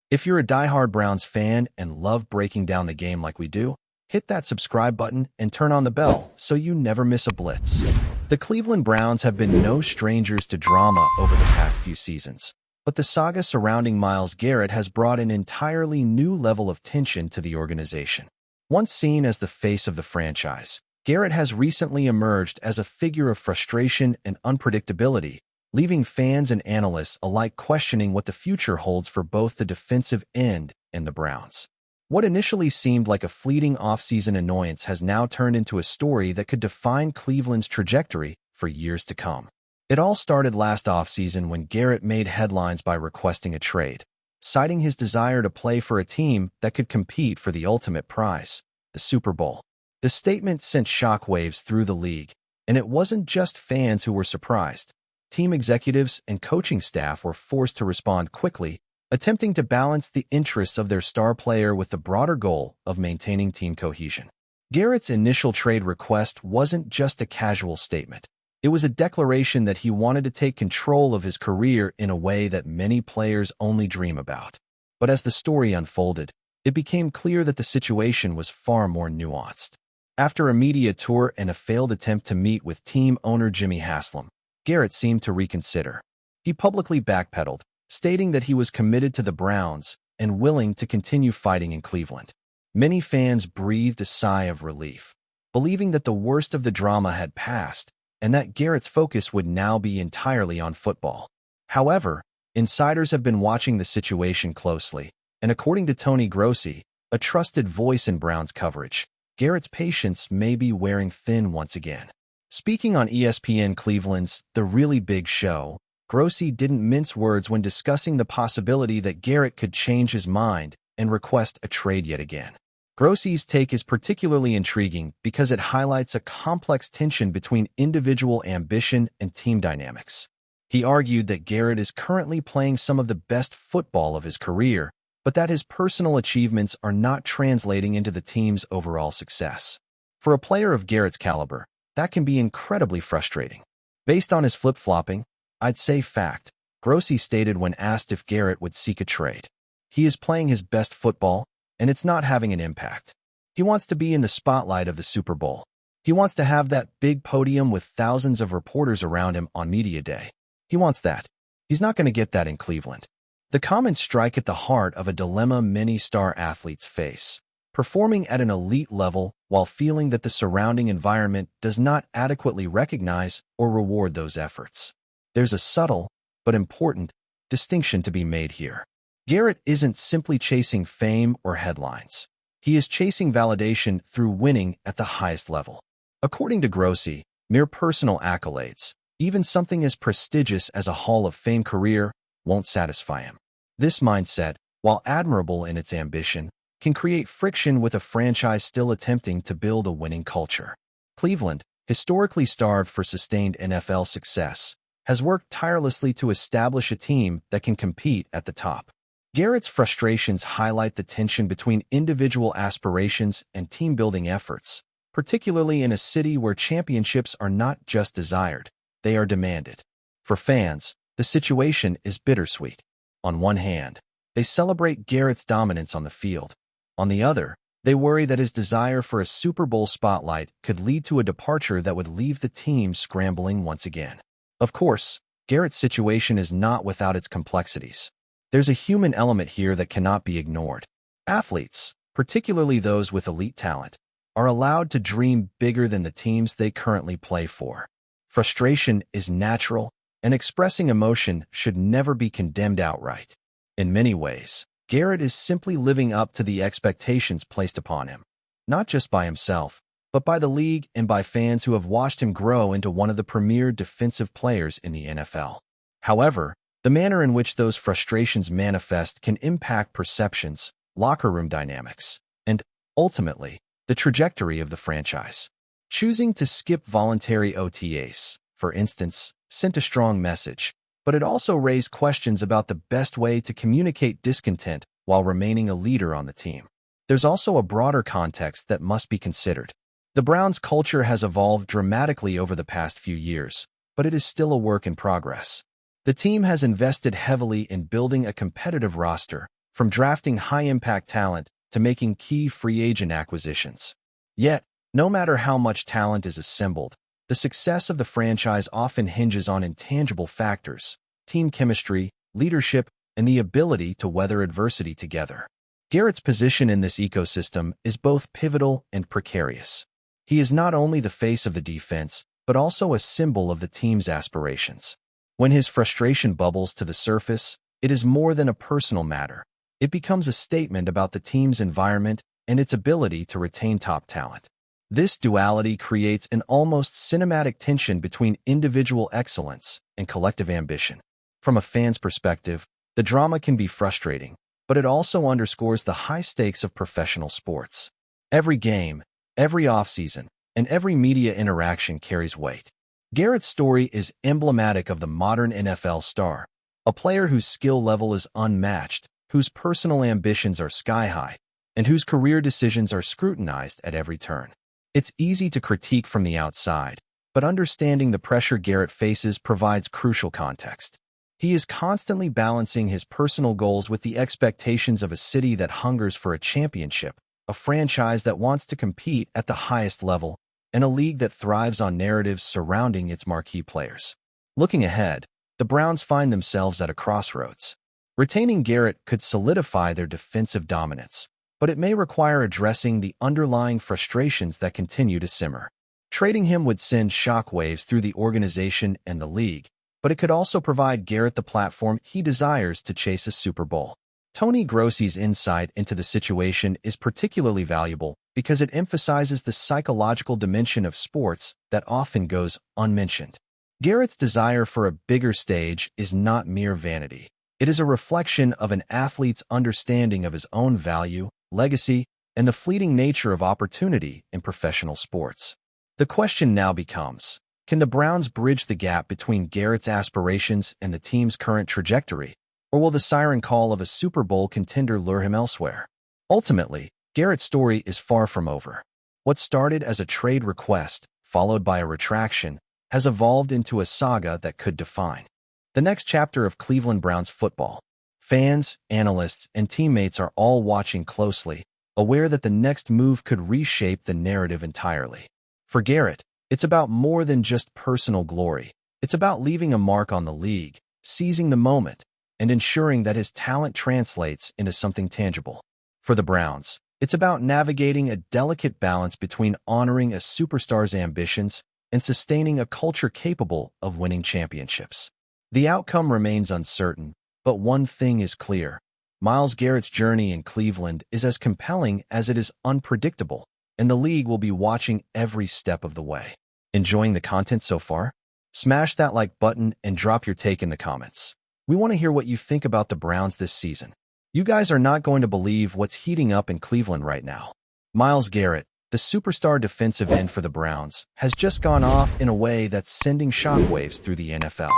If you're a diehard Browns fan and love breaking down the game like we do, hit that subscribe button and turn on the bell so you never miss a blitz. The Cleveland Browns have been no strangers to drama over the past few seasons, but the saga surrounding Myles Garrett has brought an entirely new level of tension to the organization. Once seen as the face of the franchise, Garrett has recently emerged as a figure of frustration and unpredictability, leaving fans and analysts alike questioning what the future holds for both the defensive end and the Browns. What initially seemed like a fleeting offseason annoyance has now turned into a story that could define Cleveland's trajectory for years to come. It all started last offseason when Garrett made headlines by requesting a trade, citing his desire to play for a team that could compete for the ultimate prize, the Super Bowl. The statement sent shockwaves through the league, and it wasn't just fans who were surprised. Team executives and coaching staff were forced to respond quickly, attempting to balance the interests of their star player with the broader goal of maintaining team cohesion. Garrett's initial trade request wasn't just a casual statement. It was a declaration that he wanted to take control of his career in a way that many players only dream about. But as the story unfolded, it became clear that the situation was far more nuanced. After a media tour and a failed attempt to meet with team owner Jimmy Haslam, Garrett seemed to reconsider. He publicly backpedaled, stating that he was committed to the Browns and willing to continue fighting in Cleveland. Many fans breathed a sigh of relief, believing that the worst of the drama had passed and that Garrett's focus would now be entirely on football. However, insiders have been watching the situation closely, and according to Tony Grossi, a trusted voice in Browns coverage, Garrett's patience may be wearing thin once again. Speaking on ESPN Cleveland's The Really Big Show, Grossi didn't mince words when discussing the possibility that Garrett could change his mind and request a trade yet again. Grossi's take is particularly intriguing because it highlights a complex tension between individual ambition and team dynamics. He argued that Garrett is currently playing some of the best football of his career, but that his personal achievements are not translating into the team's overall success. For a player of Garrett's caliber, that can be incredibly frustrating. Based on his flip-flopping, I'd say fact, Grossi stated when asked if Garrett would seek a trade. He is playing his best football, and it's not having an impact. He wants to be in the spotlight of the Super Bowl. He wants to have that big podium with thousands of reporters around him on media day. He wants that. He's not going to get that in Cleveland. The comments strike at the heart of a dilemma many star athletes face: performing at an elite level while feeling that the surrounding environment does not adequately recognize or reward those efforts. There's a subtle, but important, distinction to be made here. Garrett isn't simply chasing fame or headlines. He is chasing validation through winning at the highest level. According to Grossi, mere personal accolades, even something as prestigious as a Hall of Fame career, won't satisfy him. This mindset, while admirable in its ambition, can create friction with a franchise still attempting to build a winning culture. Cleveland, historically starved for sustained NFL success, has worked tirelessly to establish a team that can compete at the top. Garrett's frustrations highlight the tension between individual aspirations and team-building efforts, particularly in a city where championships are not just desired, they are demanded. For fans, the situation is bittersweet. On one hand, they celebrate Garrett's dominance on the field. On the other, they worry that his desire for a Super Bowl spotlight could lead to a departure that would leave the team scrambling once again. Of course, Garrett's situation is not without its complexities. There's a human element here that cannot be ignored. Athletes, particularly those with elite talent, are allowed to dream bigger than the teams they currently play for. Frustration is natural, and expressing emotion should never be condemned outright. In many ways, Garrett is simply living up to the expectations placed upon him, not just by himself, but by the league and by fans who have watched him grow into one of the premier defensive players in the NFL. However, the manner in which those frustrations manifest can impact perceptions, locker room dynamics, and, ultimately, the trajectory of the franchise. Choosing to skip voluntary OTAs, for instance, sent a strong message, but it also raised questions about the best way to communicate discontent while remaining a leader on the team. There's also a broader context that must be considered. The Browns' culture has evolved dramatically over the past few years, but it is still a work in progress. The team has invested heavily in building a competitive roster, from drafting high-impact talent to making key free agent acquisitions. Yet, no matter how much talent is assembled, the success of the franchise often hinges on intangible factors: team chemistry, leadership, and the ability to weather adversity together. Garrett's position in this ecosystem is both pivotal and precarious. He is not only the face of the defense, but also a symbol of the team's aspirations. When his frustration bubbles to the surface, it is more than a personal matter. It becomes a statement about the team's environment and its ability to retain top talent. This duality creates an almost cinematic tension between individual excellence and collective ambition. From a fan's perspective, the drama can be frustrating, but it also underscores the high stakes of professional sports. Every game, every offseason, and every media interaction carries weight. Garrett's story is emblematic of the modern NFL star, a player whose skill level is unmatched, whose personal ambitions are sky-high, and whose career decisions are scrutinized at every turn. It's easy to critique from the outside, but understanding the pressure Garrett faces provides crucial context. He is constantly balancing his personal goals with the expectations of a city that hungers for a championship, a franchise that wants to compete at the highest level, and a league that thrives on narratives surrounding its marquee players. Looking ahead, the Browns find themselves at a crossroads. Retaining Garrett could solidify their defensive dominance, but it may require addressing the underlying frustrations that continue to simmer. Trading him would send shockwaves through the organization and the league, but it could also provide Garrett the platform he desires to chase a Super Bowl. Tony Grossi's insight into the situation is particularly valuable because it emphasizes the psychological dimension of sports that often goes unmentioned. Garrett's desire for a bigger stage is not mere vanity. It is a reflection of an athlete's understanding of his own value, legacy, and the fleeting nature of opportunity in professional sports. The question now becomes, can the Browns bridge the gap between Garrett's aspirations and the team's current trajectory, or will the siren call of a Super Bowl contender lure him elsewhere? Ultimately, Garrett's story is far from over. What started as a trade request, followed by a retraction, has evolved into a saga that could define the next chapter of Cleveland Browns football. Fans, analysts, and teammates are all watching closely, aware that the next move could reshape the narrative entirely. For Garrett, it's about more than just personal glory. It's about leaving a mark on the league, seizing the moment, and ensuring that his talent translates into something tangible. For the Browns, it's about navigating a delicate balance between honoring a superstar's ambitions and sustaining a culture capable of winning championships. The outcome remains uncertain, but one thing is clear. Myles Garrett's journey in Cleveland is as compelling as it is unpredictable, and the league will be watching every step of the way. Enjoying the content so far? Smash that like button and drop your take in the comments. We want to hear what you think about the Browns this season. You guys are not going to believe what's heating up in Cleveland right now. Myles Garrett, the superstar defensive end for the Browns, has just gone off in a way that's sending shockwaves through the NFL.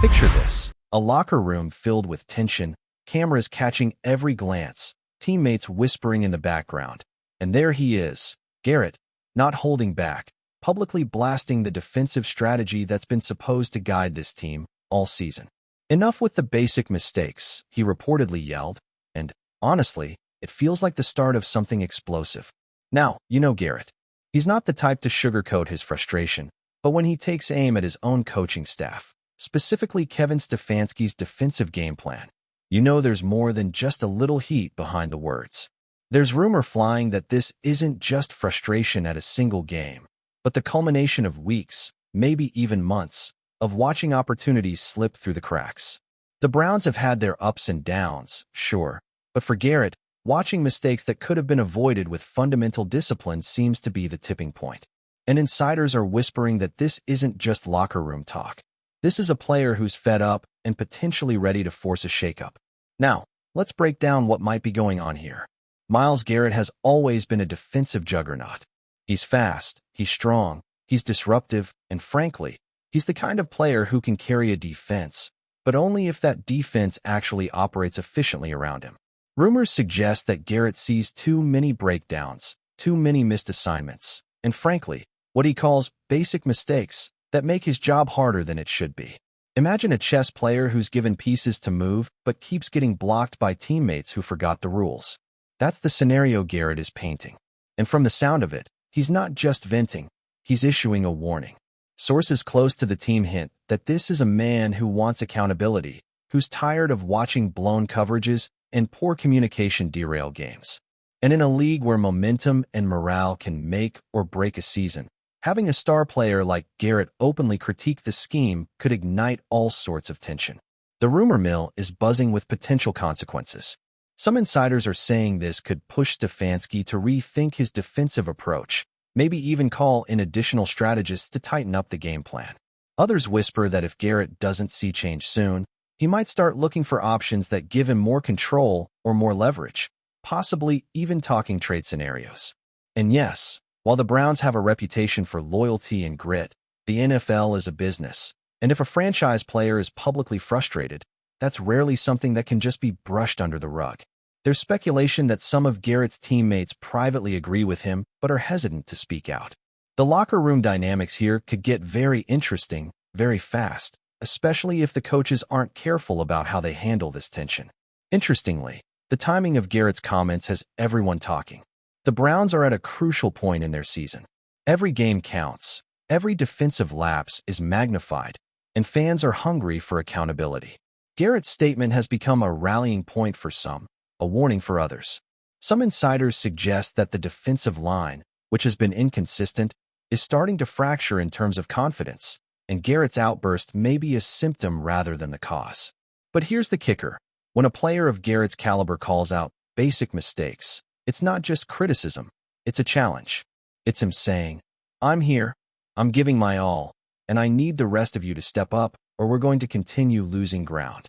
Picture this: a locker room filled with tension, cameras catching every glance, teammates whispering in the background. And there he is, Garrett, not holding back, publicly blasting the defensive strategy that's been supposed to guide this team all season. "Enough with the basic mistakes," he reportedly yelled, and, honestly, it feels like the start of something explosive. Now, you know Garrett. He's not the type to sugarcoat his frustration, but when he takes aim at his own coaching staff, specifically Kevin Stefanski's defensive game plan, you know there's more than just a little heat behind the words. There's rumor flying that this isn't just frustration at a single game, but the culmination of weeks, maybe even months, of watching opportunities slip through the cracks. The Browns have had their ups and downs, sure, but for Garrett, watching mistakes that could have been avoided with fundamental discipline seems to be the tipping point. And insiders are whispering that this isn't just locker room talk. This is a player who's fed up and potentially ready to force a shakeup. Now, let's break down what might be going on here. Myles Garrett has always been a defensive juggernaut. He's fast, he's strong, he's disruptive, and frankly, he's the kind of player who can carry a defense, but only if that defense actually operates efficiently around him. Rumors suggest that Garrett sees too many breakdowns, too many missed assignments, and frankly, what he calls basic mistakes that make his job harder than it should be. Imagine a chess player who's given pieces to move but keeps getting blocked by teammates who forgot the rules. That's the scenario Garrett is painting. And from the sound of it, he's not just venting, he's issuing a warning. Sources close to the team hint that this is a man who wants accountability, who's tired of watching blown coverages and poor communication derail games. And in a league where momentum and morale can make or break a season, having a star player like Garrett openly critique the scheme could ignite all sorts of tension. The rumor mill is buzzing with potential consequences. Some insiders are saying this could push Stefanski to rethink his defensive approach, maybe even call in additional strategists to tighten up the game plan. Others whisper that if Garrett doesn't see change soon, he might start looking for options that give him more control or more leverage, possibly even talking trade scenarios. And yes, while the Browns have a reputation for loyalty and grit, the NFL is a business, and if a franchise player is publicly frustrated, that's rarely something that can just be brushed under the rug. There's speculation that some of Garrett's teammates privately agree with him but are hesitant to speak out. The locker room dynamics here could get very interesting very fast, especially if the coaches aren't careful about how they handle this tension. Interestingly, the timing of Garrett's comments has everyone talking. The Browns are at a crucial point in their season. Every game counts, every defensive lapse is magnified, and fans are hungry for accountability. Garrett's statement has become a rallying point for some, a warning for others. Some insiders suggest that the defensive line, which has been inconsistent, is starting to fracture in terms of confidence, and Garrett's outburst may be a symptom rather than the cause. But here's the kicker. When a player of Garrett's caliber calls out basic mistakes, it's not just criticism, it's a challenge. It's him saying, I'm here, I'm giving my all, and I need the rest of you to step up or we're going to continue losing ground.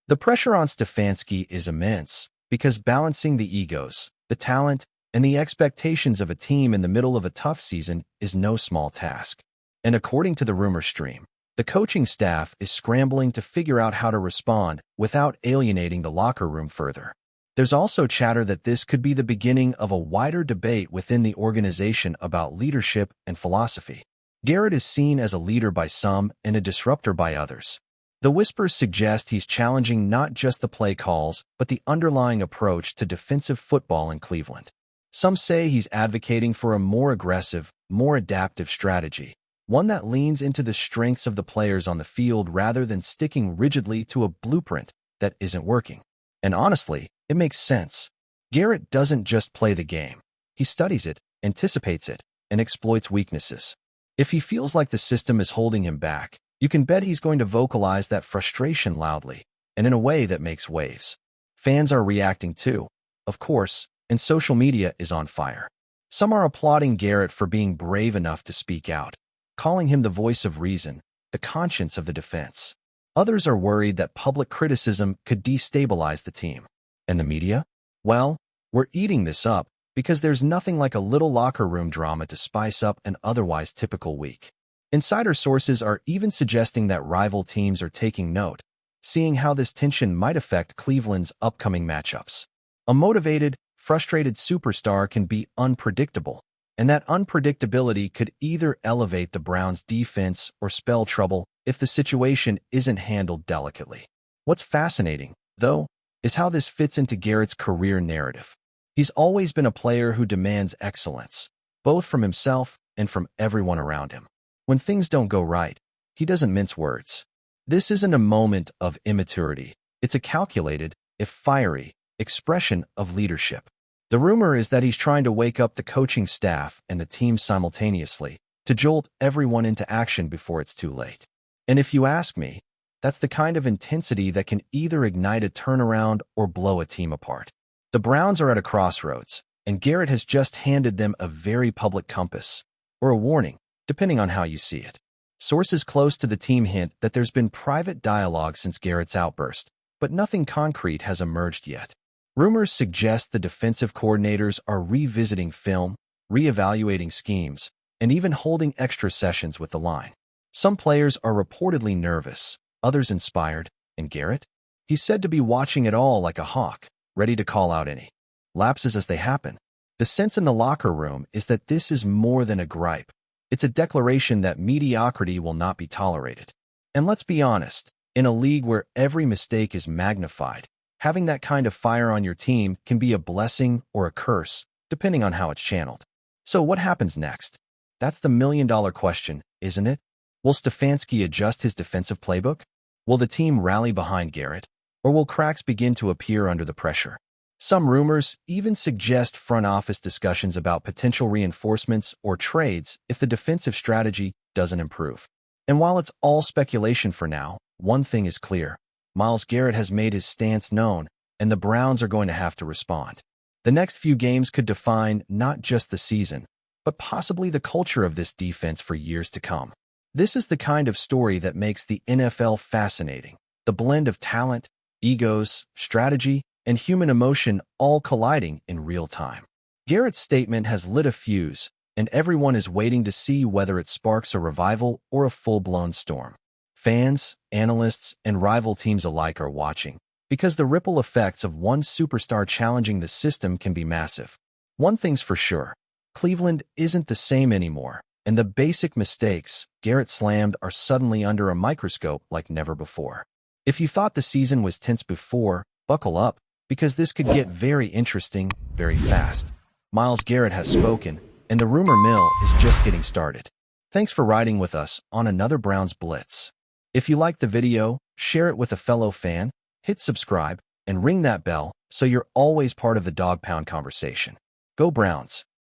The pressure on Stefanski is immense because balancing the egos, the talent, and the expectations of a team in the middle of a tough season is no small task. And according to the rumor stream, the coaching staff is scrambling to figure out how to respond without alienating the locker room further. There's also chatter that this could be the beginning of a wider debate within the organization about leadership and philosophy. Garrett is seen as a leader by some and a disruptor by others. The whispers suggest he's challenging not just the play calls, but the underlying approach to defensive football in Cleveland. Some say he's advocating for a more aggressive, more adaptive strategy, one that leans into the strengths of the players on the field rather than sticking rigidly to a blueprint that isn't working. And honestly, it makes sense. Garrett doesn't just play the game. He studies it, anticipates it, and exploits weaknesses. If he feels like the system is holding him back, you can bet he's going to vocalize that frustration loudly, and in a way that makes waves. Fans are reacting too, of course, and social media is on fire. Some are applauding Garrett for being brave enough to speak out, calling him the voice of reason, the conscience of the defense. Others are worried that public criticism could destabilize the team. And the media? Well, we're eating this up because there's nothing like a little locker room drama to spice up an otherwise typical week. Insider sources are even suggesting that rival teams are taking note, seeing how this tension might affect Cleveland's upcoming matchups. A motivated, frustrated superstar can be unpredictable, and that unpredictability could either elevate the Browns' defense or spell trouble if the situation isn't handled delicately. What's fascinating, though, is how this fits into Garrett's career narrative. He's always been a player who demands excellence, both from himself and from everyone around him. When things don't go right, he doesn't mince words. This isn't a moment of immaturity. It's a calculated, if fiery, expression of leadership. The rumor is that he's trying to wake up the coaching staff and the team simultaneously, to jolt everyone into action before it's too late. And if you ask me, that's the kind of intensity that can either ignite a turnaround or blow a team apart. The Browns are at a crossroads, and Garrett has just handed them a very public compass, or a warning, depending on how you see it. Sources close to the team hint that there's been private dialogue since Garrett's outburst, but nothing concrete has emerged yet. Rumors suggest the defensive coordinators are revisiting film, reevaluating schemes, and even holding extra sessions with the line. Some players are reportedly nervous, others inspired, and Garrett? He's said to be watching it all like a hawk, ready to call out any lapses as they happen. The sense in the locker room is that this is more than a gripe. It's a declaration that mediocrity will not be tolerated. And let's be honest, In a league where every mistake is magnified, having that kind of fire on your team can be a blessing or a curse, depending on how it's channeled. So what happens next? That's the million-dollar question, isn't it? Will Stefanski adjust his defensive playbook? Will the team rally behind Garrett? Or will cracks begin to appear under the pressure? Some rumors even suggest front office discussions about potential reinforcements or trades if the defensive strategy doesn't improve. And while it's all speculation for now, one thing is clear. Myles Garrett has made his stance known, and the Browns are going to have to respond. The next few games could define not just the season, but possibly the culture of this defense for years to come. This is the kind of story that makes the NFL fascinating. The blend of talent, egos, strategy, and human emotion all colliding in real time. Garrett's statement has lit a fuse, and everyone is waiting to see whether it sparks a revival or a full-blown storm. Fans, analysts, and rival teams alike are watching, because the ripple effects of one superstar challenging the system can be massive. One thing's for sure, Cleveland isn't the same anymore, and the basic mistakes Garrett slammed are suddenly under a microscope like never before. If you thought the season was tense before, buckle up, because this could get very interesting very fast. Myles Garrett has spoken, and the rumor mill is just getting started. Thanks for riding with us on another Browns Blitz. If you liked the video, share it with a fellow fan, hit subscribe, and ring that bell so you're always part of the Dawg Pound conversation. Go Browns!